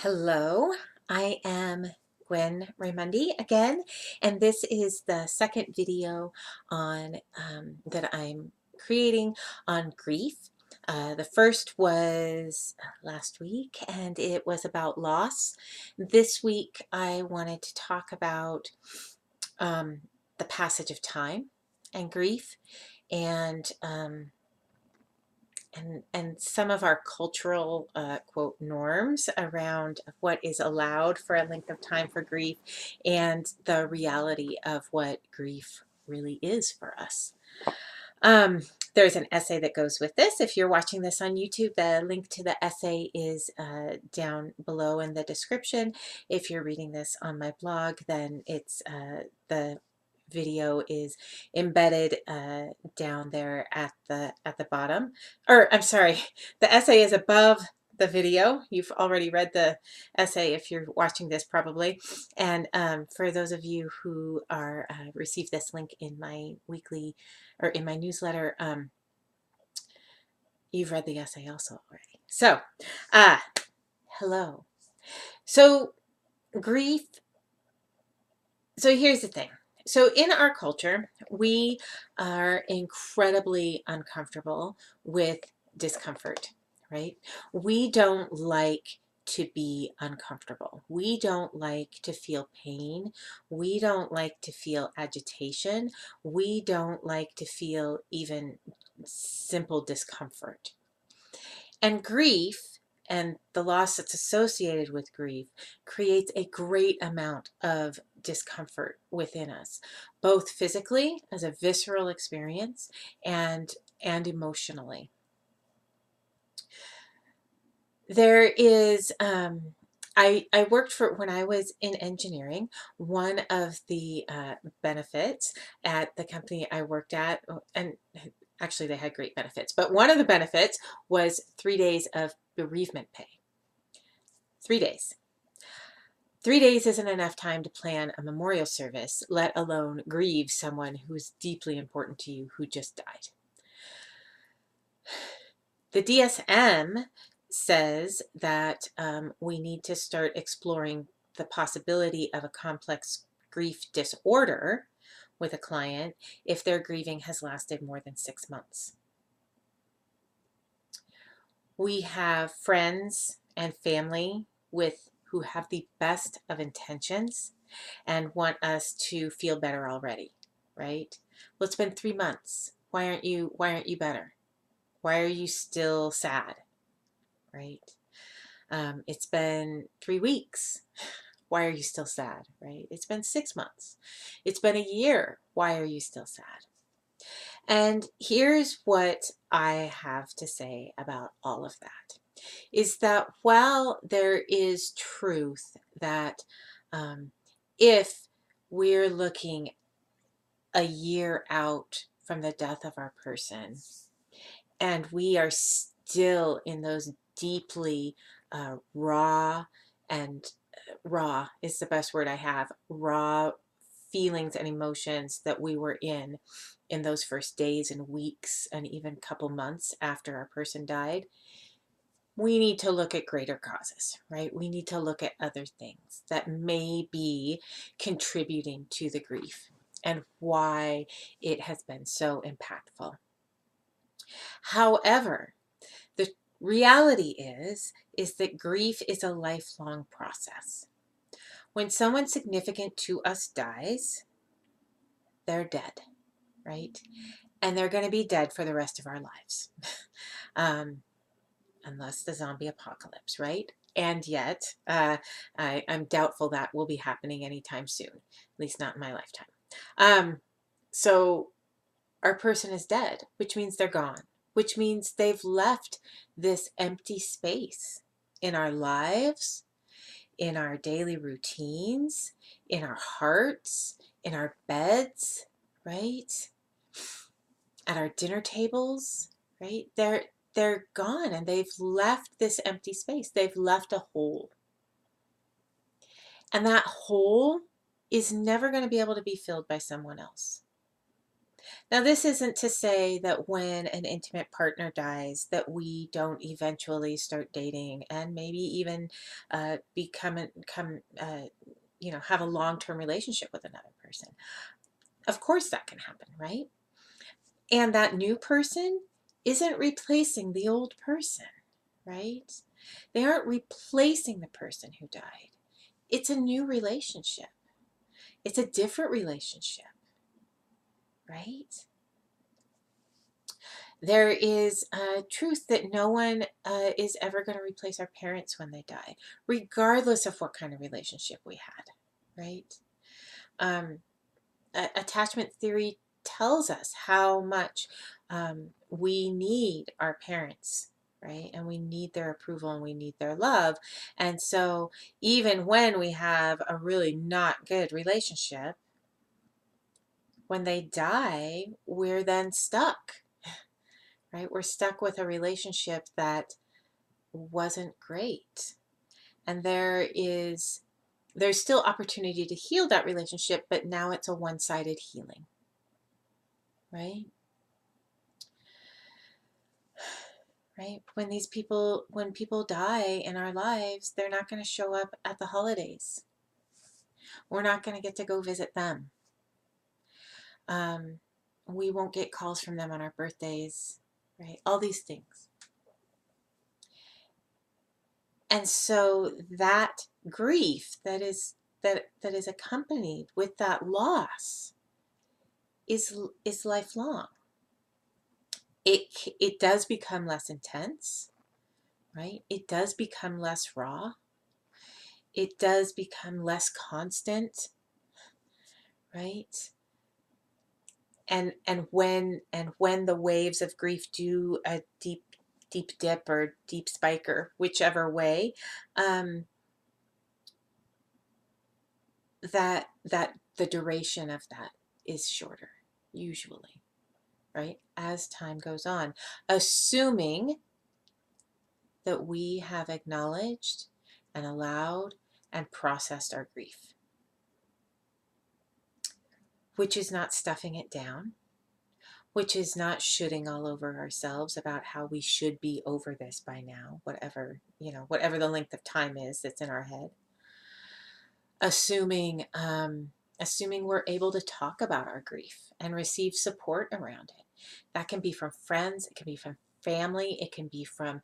Hello, I am Gwen Raimundi again, and this is the second video on that I'm creating on grief. The first was last week, and it was about loss. This week, I wanted to talk about um, the passage of time and grief, and and some of our cultural quote norms around what is allowed for a length of time for grief and the reality of what grief really is for us. Um, there's an essay that goes with this. If you're watching this on YouTube, the link to the essay is down below in the description. If you're reading this on my blog, then it's the video is embedded down there at the bottom. Or I'm sorry, the essay is above the video. You've already read the essay if you're watching this probably. And for those of you who are receive this link in my weekly or in my newsletter, you've read the essay also already. So, hello. So grief. So here's the thing. So in our culture, we are incredibly uncomfortable with discomfort, right? We don't like to be uncomfortable. We don't like to feel pain. We don't like to feel agitation. We don't like to feel even simple discomfort. And grief and the loss that's associated with grief creates a great amount of discomfort within us, both physically as a visceral experience and emotionally. There is I worked for, when I was in engineering, one of the benefits at the company I worked at, and actually they had great benefits, but one of the benefits was 3 days of bereavement pay. 3 days. 3 days isn't enough time to plan a memorial service, let alone grieve someone who's deeply important to you who just died. The DSM says that we need to start exploring the possibility of a complex grief disorder with a client if their grieving has lasted more than 6 months. We have friends and family who have the best of intentions and want us to feel better already, right? Well, it's been 3 months. Why aren't you better? Why are you still sad, right? It's been 3 weeks. Why are you still sad, right? It's been 6 months. It's been a year. Why are you still sad? And here's what I have to say about all of that, is that while there is truth that if we're looking a year out from the death of our person and we are still in those deeply raw, and raw is the best word I have, raw feelings and emotions that we were in those first days and weeks and even couple months after our person died, we need to look at greater causes, right? We need to look at other things that may be contributing to the grief and why it has been so impactful. However, the reality is that grief is a lifelong process. When someone significant to us dies, they're dead, right? And they're going to be dead for the rest of our lives. Unless the zombie apocalypse, right? And yet, I'm doubtful that will be happening anytime soon, at least not in my lifetime. So our person is dead, which means they're gone, which means they've left this empty space in our lives, in our daily routines, in our hearts, in our beds, right? At our dinner tables, right? They're gone and they've left this empty space. They've left a hole. And that hole is never going to be able to be filled by someone else. Now, this isn't to say that when an intimate partner dies, that we don't eventually start dating and maybe even have a long-term relationship with another person. Of course, that can happen, right? And that new person isn't replacing the old person, right? They aren't replacing the person who died. It's a new relationship. It's a different relationship, right? There is a truth that no one is ever going to replace our parents when they die, regardless of what kind of relationship we had, right? Um, Attachment theory tells us how much we need our parents, right? And we need their approval and we need their love. And so even when we have a really not good relationship, when they die, we're then stuck, right? We're stuck with a relationship that wasn't great. And there's still opportunity to heal that relationship, but now it's a one-sided healing, right? Right? When people die in our lives, they're not going to show up at the holidays. We're not going to get to go visit them. Um, we won't get calls from them on our birthdays, right? All these things. And so that grief that is accompanied with that loss is lifelong. It does become less intense, right? It does become less raw. It does become less constant, right? And when the waves of grief do a deep dip or deep spike or whichever way, that the duration of that is shorter, usually, right? As time goes on, assuming that we have acknowledged and allowed and processed our grief, which is not stuffing it down, which is not shooting all over ourselves about how we should be over this by now, whatever the length of time is that's in our head. Assuming we're able to talk about our grief and receive support around it. That can be from friends, it can be from family, it can be from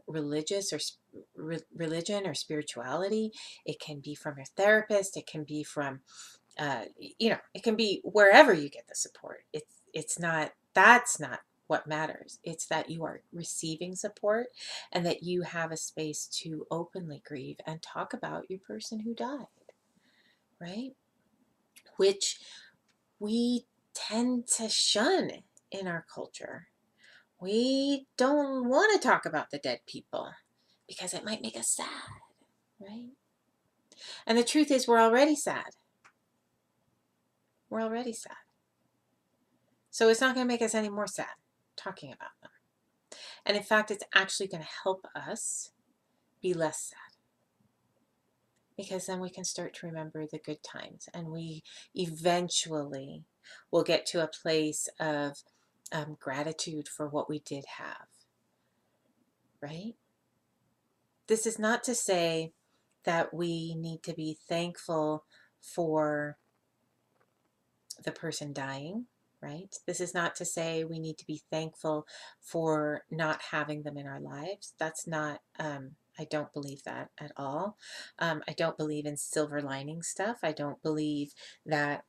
religious or religion or spirituality, it can be from your therapist, it can be from it can be wherever you get the support. That's not what matters. It's that you are receiving support and that you have a space to openly grieve and talk about your person who died, right? Which we tend to shun in our culture. We don't want to talk about the dead people because it might make us sad, right? And the truth is, we're already sad. We're already sad. So it's not going to make us any more sad talking about them. And in fact, it's actually going to help us be less sad, because then we can start to remember the good times, and we eventually will get to a place of gratitude for what we did have, right? This is not to say that we need to be thankful for the person dying, right? This is not to say we need to be thankful for not having them in our lives. That's not, I don't believe that at all. I don't believe in silver lining stuff. I don't believe that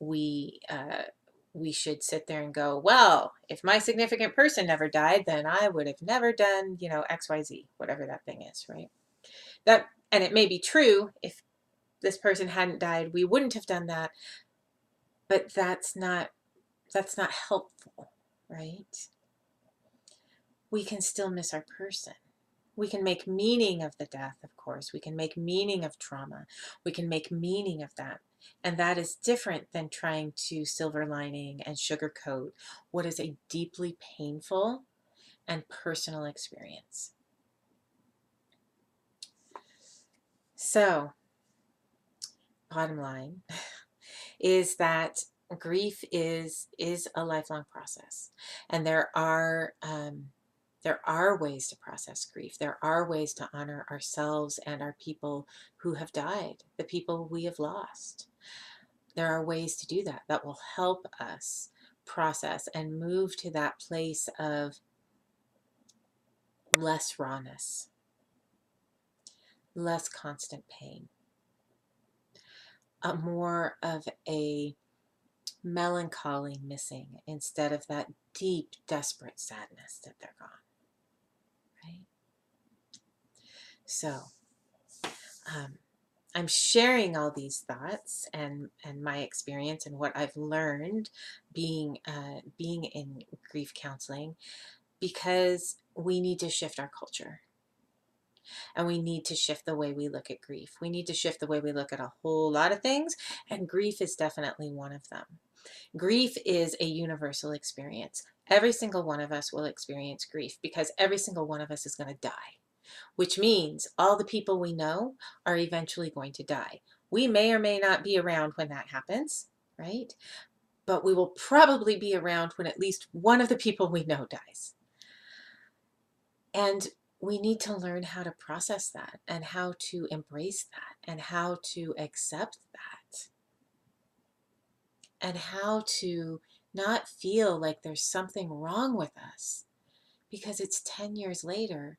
we should sit there and go, well, if my significant person never died, then I would have never done, XYZ, whatever that thing is, right? And it may be true. If this person hadn't died, we wouldn't have done that. But that's not helpful, right? We can still miss our person. We can make meaning of the death, of course. We can make meaning of trauma. We can make meaning of that. And that is different than trying to silver lining and sugarcoat what is a deeply painful and personal experience. So, bottom line is that grief is a lifelong process, and there are ways to process grief. There are ways to honor ourselves and our people who have died, the people we have lost. There are ways to do that that will help us process and move to that place of less rawness, less constant pain, more of a melancholy missing instead of that deep, desperate sadness that they're gone, right? So, I'm sharing all these thoughts and my experience and what I've learned being in grief counseling, because we need to shift our culture, and we need to shift the way we look at grief. We need to shift the way we look at a whole lot of things, and grief is definitely one of them. Grief is a universal experience. Every single one of us will experience grief because every single one of us is going to die, which means all the people we know are eventually going to die. We may or may not be around when that happens, right? But we will probably be around when at least one of the people we know dies. And we need to learn how to process that and how to embrace that and how to accept that and how to not feel like there's something wrong with us because it's 10 years later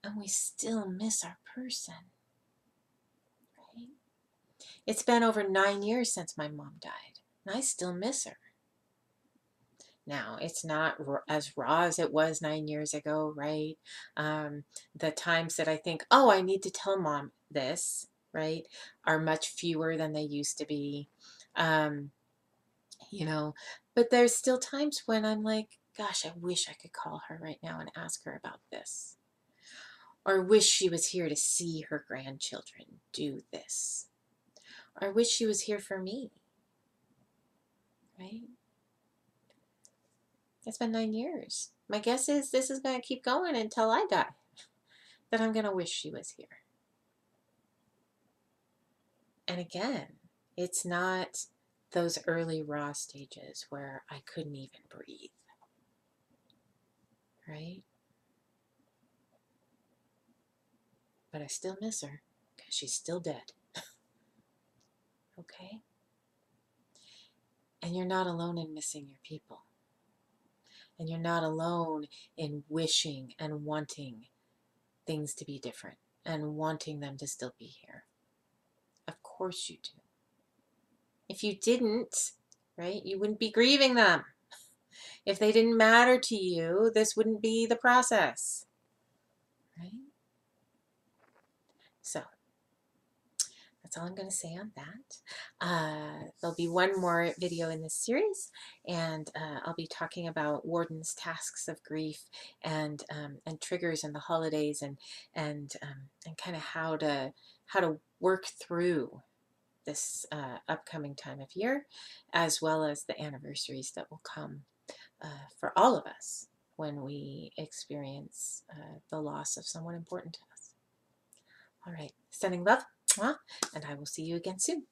and we still miss our person. Right? It's been over 9 years since my mom died, and I still miss her. Now, it's not as raw as it was 9 years ago, right? The times that I think, oh, I need to tell mom this, right, are much fewer than they used to be. You know, but there's still times when I'm like, gosh, I wish I could call her right now and ask her about this. Or wish she was here to see her grandchildren do this. Or wish she was here for me, right? It's been 9 years. My guess is this is going to keep going until I die. That I'm going to wish she was here. And again, it's not those early raw stages where I couldn't even breathe, right? But I still miss her because she's still dead. Okay? And you're not alone in missing your people. And you're not alone in wishing and wanting things to be different and wanting them to still be here. Of course you do. If you didn't, right, you wouldn't be grieving them. If they didn't matter to you, this wouldn't be the process, right? So that's all I'm going to say on that. There'll be one more video in this series, and I'll be talking about Worden's tasks of grief and triggers in the holidays, and kind of how to work through this upcoming time of year, as well as the anniversaries that will come for all of us when we experience the loss of someone important to us. All right, sending love, and I will see you again soon.